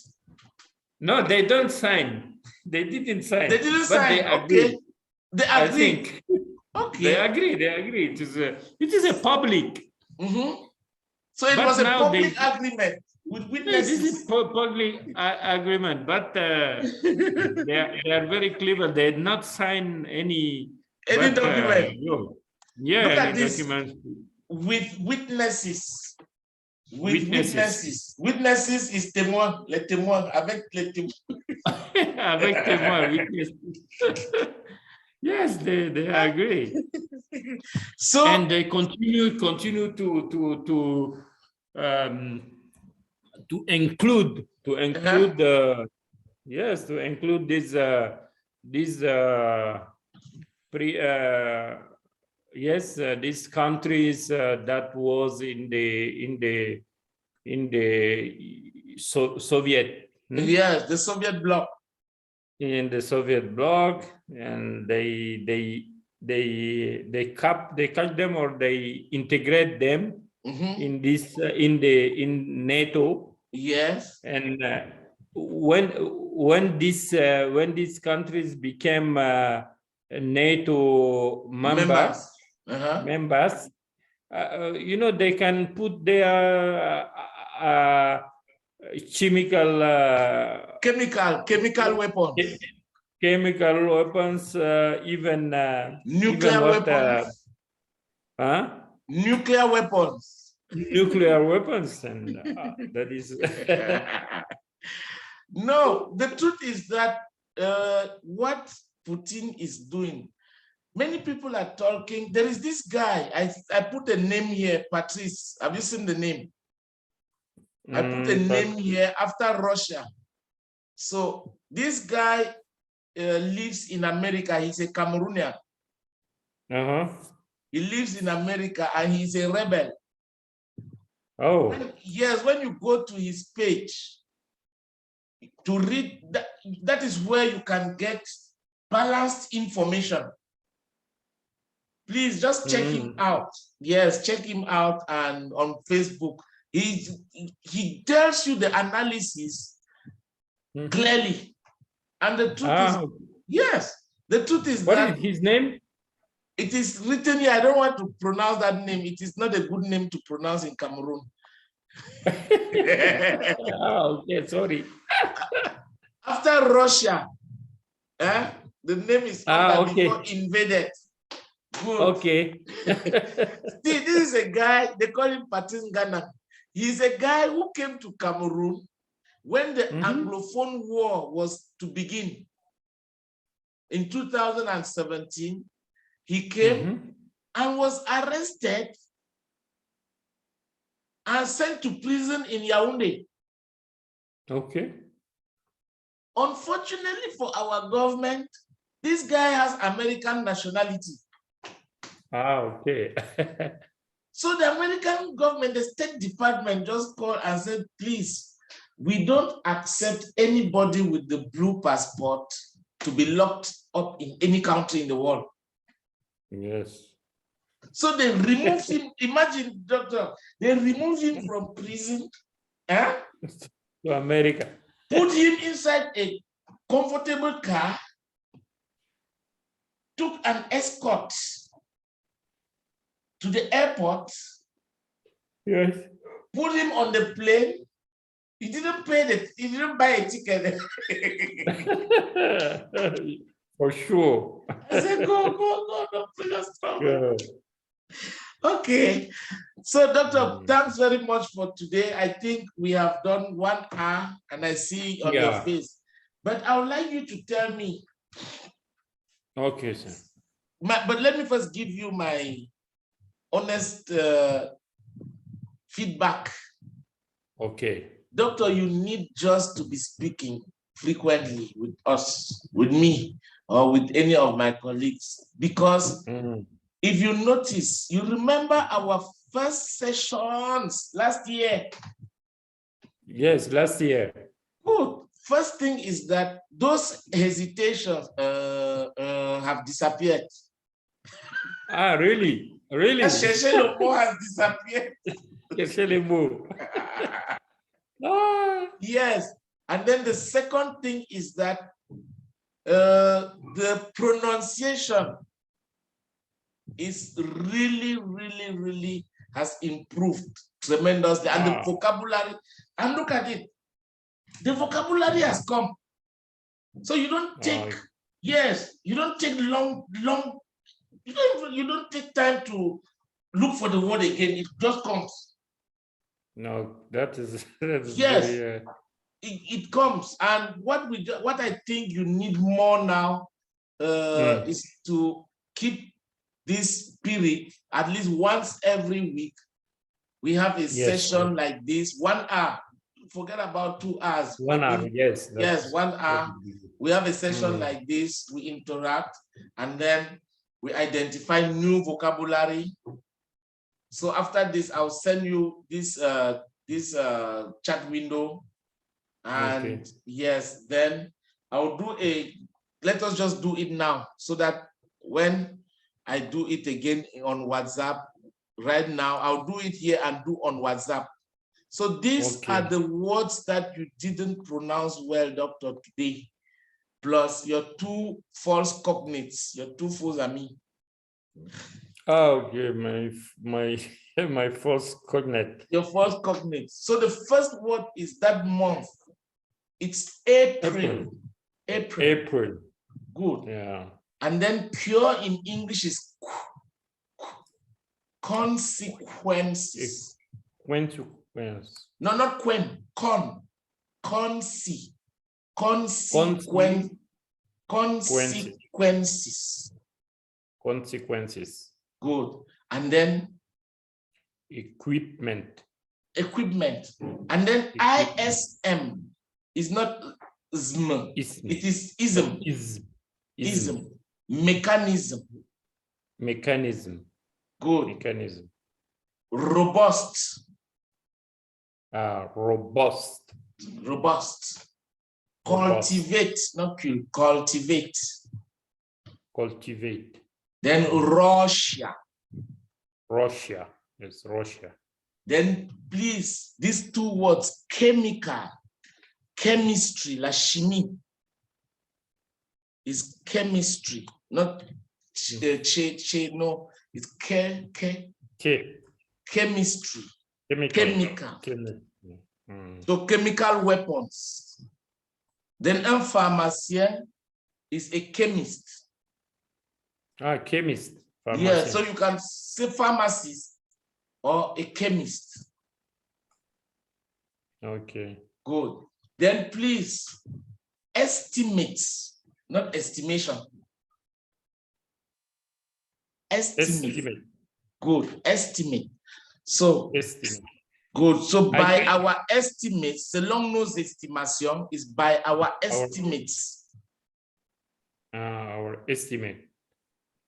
No, they don't sign. They didn't sign. They didn't but sign. They agreed. Okay. They agreed. I think. Okay. They agree. It is a public. So it was a public agreement with witnesses. This is public agreement, but they are very clever. They did not sign any document. Yeah, look at any this. document. With witnesses. Witnesses is témoin, les témoins, avec les témoins. Avec témoins, witnesses. Yes, they agree. So, and they continue to include these countries that was in the Soviet. Yes, the Soviet bloc. In the Soviet bloc, and they cut them or they integrate them in this in NATO. Yes. And when these countries became NATO members, they can put their chemical weapons. Chemical weapons, even nuclear weapons. Nuclear weapons. Nuclear weapons, and that is. No, the truth is that what Putin is doing, many people are talking. There is this guy, I put a name here, Patrice. Have you seen the name? I put a name here after Russia. So this guy lives in America. He's a Cameroonian. He lives in America and he's a rebel. Oh. When you go to his page to read, that is where you can get balanced information. Please just check him out. Yes, check him out, and on Facebook. He tells you the analysis clearly. And the truth is, yes, the truth is what is his name? It is written here. I don't want to pronounce that name. It is not a good name to pronounce in Cameroon. Okay, sorry. After Russia, the name is before invaded. Good. Okay. See, this is a guy, they call him Patin Ghana. He's a guy who came to Cameroon when the Anglophone War was to begin. In 2017, he came and was arrested and sent to prison in Yaoundé. Okay. Unfortunately for our government, this guy has American nationality. Okay. So the American government, the State Department just called and said, please, we don't accept anybody with the blue passport to be locked up in any country in the world. Yes. So they removed him. Imagine, doctor, they removed him from prison to America. Put him inside a comfortable car, took an escort to the airport. Yes. Put him on the plane. He didn't pay he didn't buy a ticket. For sure. I said, go, Dr. Gaston. Okay. So, Doctor, thanks very much for today. I think we have done 1 hour, and I see on your face. But I would like you to tell me. Okay, sir. But let me first give you my honest feedback. Okay. Doctor, you need just to be speaking frequently with us, with me, or with any of my colleagues, because if you notice, you remember our first sessions last year. Yes, last year. Good. First thing is that those hesitations have disappeared. Ah, really? Really? Chercher le mot has disappeared. Chercher le mot. Yes. And then the second thing is that the pronunciation is really has improved tremendously. And the vocabulary, and look at it, the vocabulary has come. So you don't take, you don't take long, you don't take time to look for the word again. It just comes. No, that is yes, very, it comes. And what I think you need more now is to keep this spirit at least once every week. We have a session like this, 1 hour. Forget about 2 hours. 1 hour, yes. Yes, 1 hour. We have a session like this, we interact, and then we identify new vocabulary. So after this, I'll send you this chat window. And yes, then I'll do let us just do it now, so that when I do it again on WhatsApp, right now, I'll do it here and do on WhatsApp. So these are the words that you didn't pronounce well, Doctor, today, plus your 2 false cognates, your 2 faux amis. Okay, my false cognate. Your false cognate. So the first word is that month. It's April. April. Good. Yeah. And then pure in English is consequences. Consequence. No, not quen. Consequences. Consequences. Good. And then equipment. And then ISM is not ism. It is ism. Ism. Mechanism. Good. Mechanism. Robust. Robust. Cultivate, not kill. Cultivate. Then Russia. Yes, Russia. Then please, these 2 words, chemical, chemistry, la chimie is chemistry, not no, it's chemistry, chemical. So chemical weapons. Then un pharmacien is a chemist. Chemist. Yeah, so you can say pharmacist or a chemist. Okay. Good. Then please, estimate, not estimation. Estimate. Good. Estimate. So, good. So by our estimates, selon nos estimations is by our estimates. Our estimate.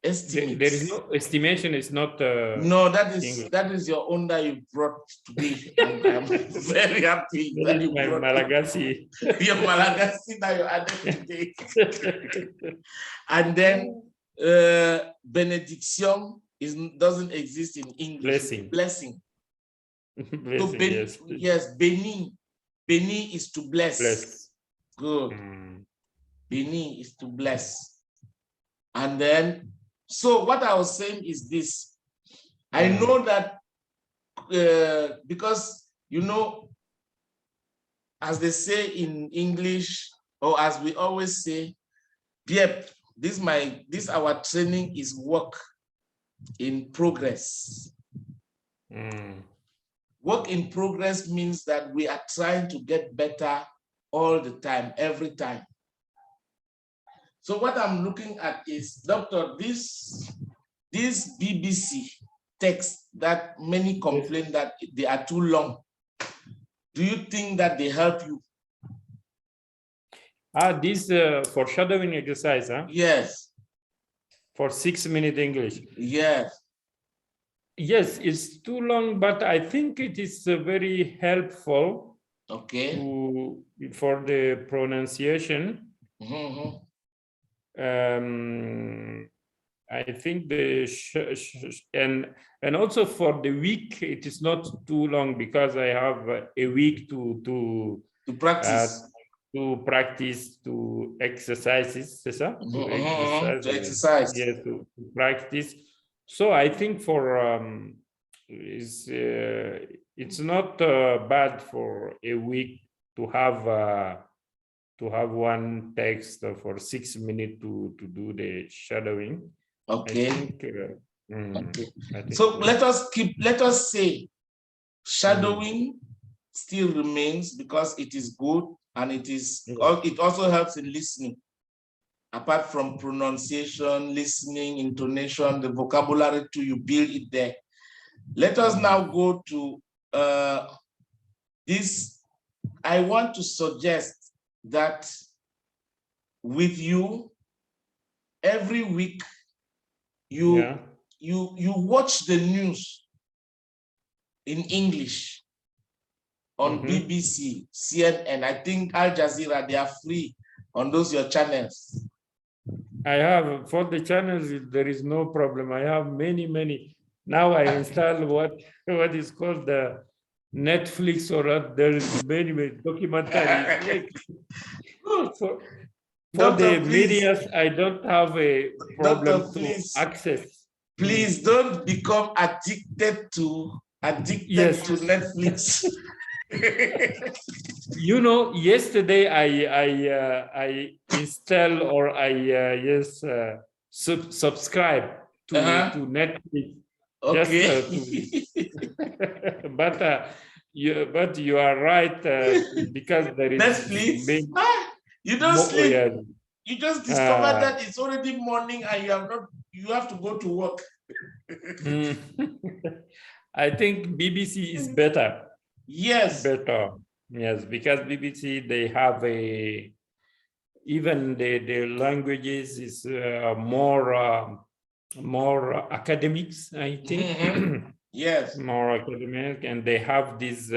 Estimates. There is no estimation. Is not. No, that is your own that you brought today. I'm very happy that you brought Malagasy. Your Malagasy that you added today. And then benediction doesn't exist in English. Blessing. So yes, Beni is to bless. Good. Beni is to bless. And then, so what I was saying is this. I know that because, you know, as they say in English, or as we always say, Piep, this our training is work in progress. Work in progress means that we are trying to get better all the time, every time. So what I'm looking at is, Doctor, this BBC text that many complain that they are too long. Do you think that they help you? This foreshadowing exercise, huh? Yes. For 6-minute English. Yes. Yes, it's too long, but I think it is very helpful. Okay. For the pronunciation. I think and also for the week it is not too long, because I have a week to practice. To practice, to exercises, c'est ça? To exercise. Yes, to practice. So I think for it's not bad for a week to have one text for 6 minutes to do the shadowing. Okay. I think so let us say shadowing still remains, because it is good, and it also helps in listening. Apart from pronunciation, listening, intonation, the vocabulary too, you build it there. Let us now go to this. I want to suggest that with you, every week, you watch the news in English on BBC, CNN. I think Al Jazeera, they are free on those your channels. I have, for the channels, there is no problem. I have many. Now I install what is called the Netflix, or there is many documentaries. For the medias, I don't have a problem to access. Please don't become addicted to Netflix. You know, yesterday I install, or I subscribe to Netflix. Okay. But you are right, because there is Netflix. You don't sleep. You just discovered that it's already morning and you have to go to work. I think BBC is better. Yes. Better. Yes, because BBC, they have even the languages is more academics, I think. Yes. More academic, and they have this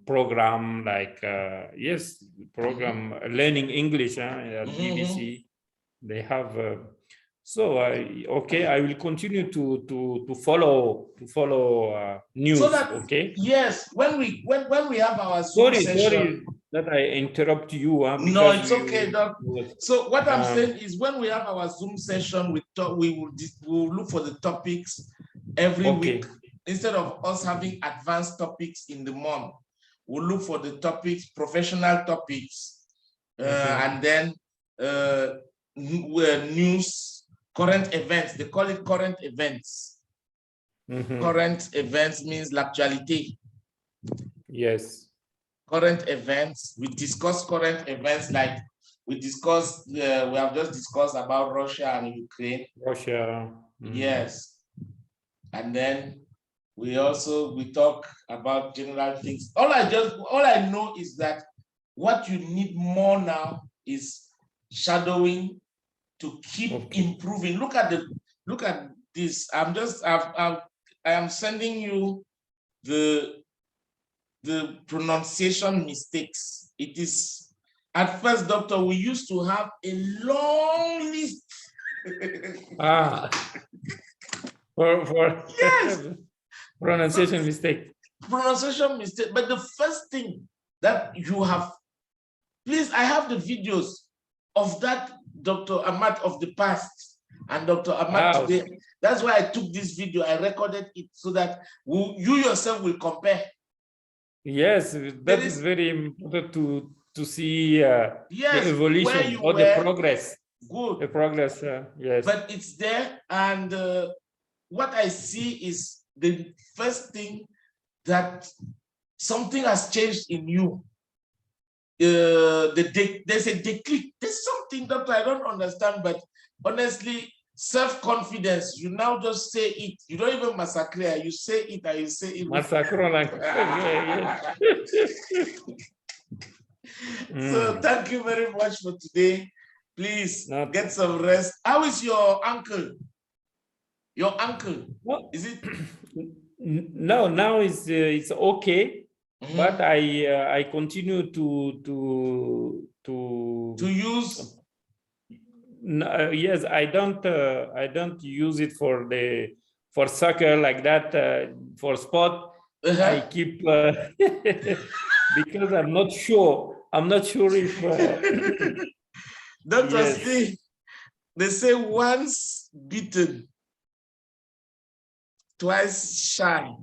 program like program learning English at BBC. They have so I will continue to follow news. So that, okay. Yes, when we have our Zoom session. Sorry that I interrupt you. No, it's okay, Doc. So what I'm saying is, when we have our Zoom session, we will look for the topics every week. Instead of us having advanced topics in the month, we'll look for the topics, professional topics, and then news, current events. They call it current events. Current events means l'actualité. Yes. Current events. We discuss current events, like we have just discussed about Russia and Ukraine. Russia. Yes. And then we talk about general things. All I know is that what you need more now is shadowing to keep improving. Look at this. I am sending you the pronunciation mistakes. It is, at first, Doctor, we used to have a long list. For yes. Pronunciation mistake. Pronunciation mistake. But the first thing that you have, please, I have the videos of that Dr. AHMAT of the past and Dr. AHMAT today. That's why I took this video. I recorded it so that you yourself will compare. Yes, that is very important to to see yes, the evolution or the progress. Good. The progress, yes. But it's there, and what I see is the first thing that something has changed in you. There's a declic. There's something that I don't understand, but honestly, self-confidence, you now just say it. You don't even massacre. You say it and you say it. Massacre. So thank you very much for today. Please get some rest. How is your uncle? Your uncle? No. Is it? No, now it's okay. But I continue to use. Yes, I don't use it for soccer like that, for sport. I keep because I'm not sure if Dr. Steve, they say once beaten, twice shy.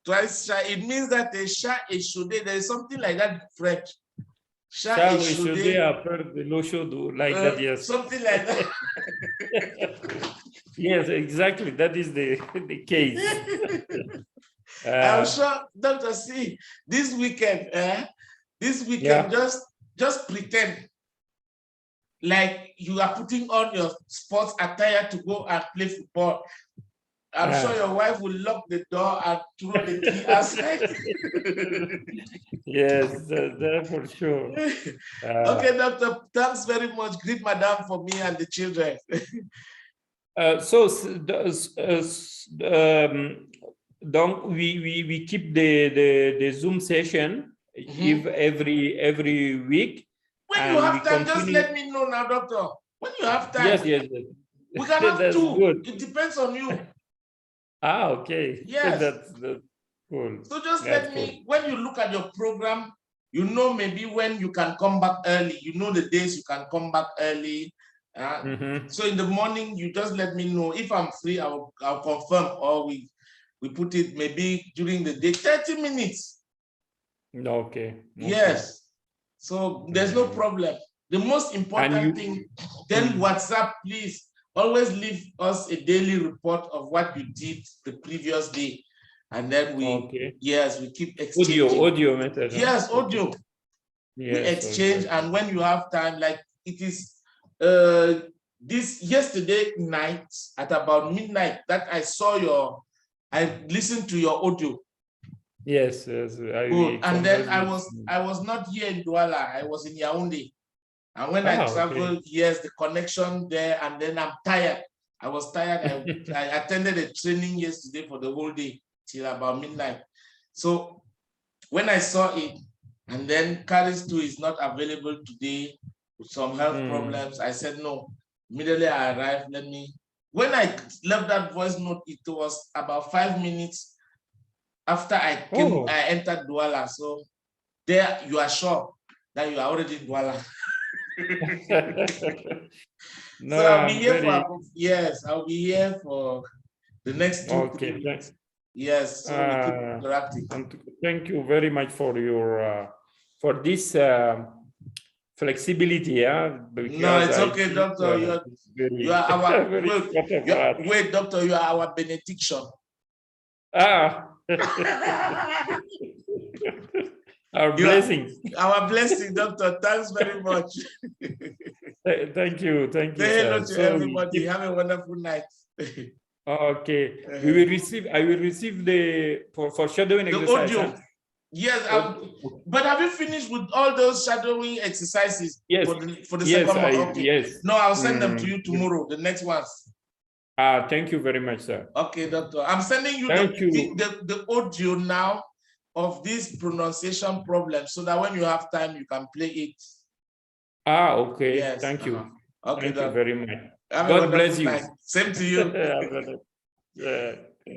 Twice shy. It means that a shy is shouldé. There is something like that in French. Shy is shouldé. Like that, yes. Something like that. Yes, exactly. That is the case. I'm sure, Dr. C, this weekend, just pretend like you are putting on your sports attire to go and play football. I'm sure your wife will lock the door and throw the key outside. Yes, that for sure. Okay, doctor, thanks very much. Greet madam for me and the children. Donc we keep the Zoom session every week. When you have time, just let me know now, doctor. When you have time. Yes. We can have two. Good. It depends on you. Okay. Yes. That's cool. So just let me, when you look at your program, you know maybe when you can come back early. You know the days you can come back early. So in the morning, you just let me know. If I'm free, I'll confirm, or we put it maybe during the day, 30 minutes. Okay. Yes. So there's no problem. The most important thing, then WhatsApp, please always leave us a daily report of what you did the previous day. And then we keep exchanging. Audio method. Yes, audio. Yes, we exchange, and when you have time, like it is this yesterday night at about midnight that I listened to your audio. Yes. And then I was not here in Douala, I was in Yaoundé. And when I traveled, the connection there, and then I'm tired. I was tired. I attended a training yesterday for the whole day till about midnight. So when I saw it, and then Caris too is not available today with some health problems, I said no. Immediately I arrived. When I left that voice note, it was about 5 minutes after I entered Douala. So there you are sure that you are already in Douala. No, so I'll be here I'll be here for the next 2-3 weeks. Yes, so we keep interacting. Thank you very much for your for this flexibility. No, it's okay, doctor. You are our wait, doctor. You are our benediction. Our blessings. Our blessing, doctor. Thanks very much. Thank you. Say hello to everybody. Have a wonderful night. Okay. We will receive. I will receive the for shadowing the exercise. Audio. Yes, but have you finished with all those shadowing exercises? Yes. For the second one. Okay. Yes. No, I'll send them to you tomorrow. The next ones. Thank you very much, sir. Okay, doctor. I'm sending you the audio now of this pronunciation problem, so that when you have time, you can play it. Okay. Yes. Thank you. Okay, thank you very much. God God bless you. Night. Same to you.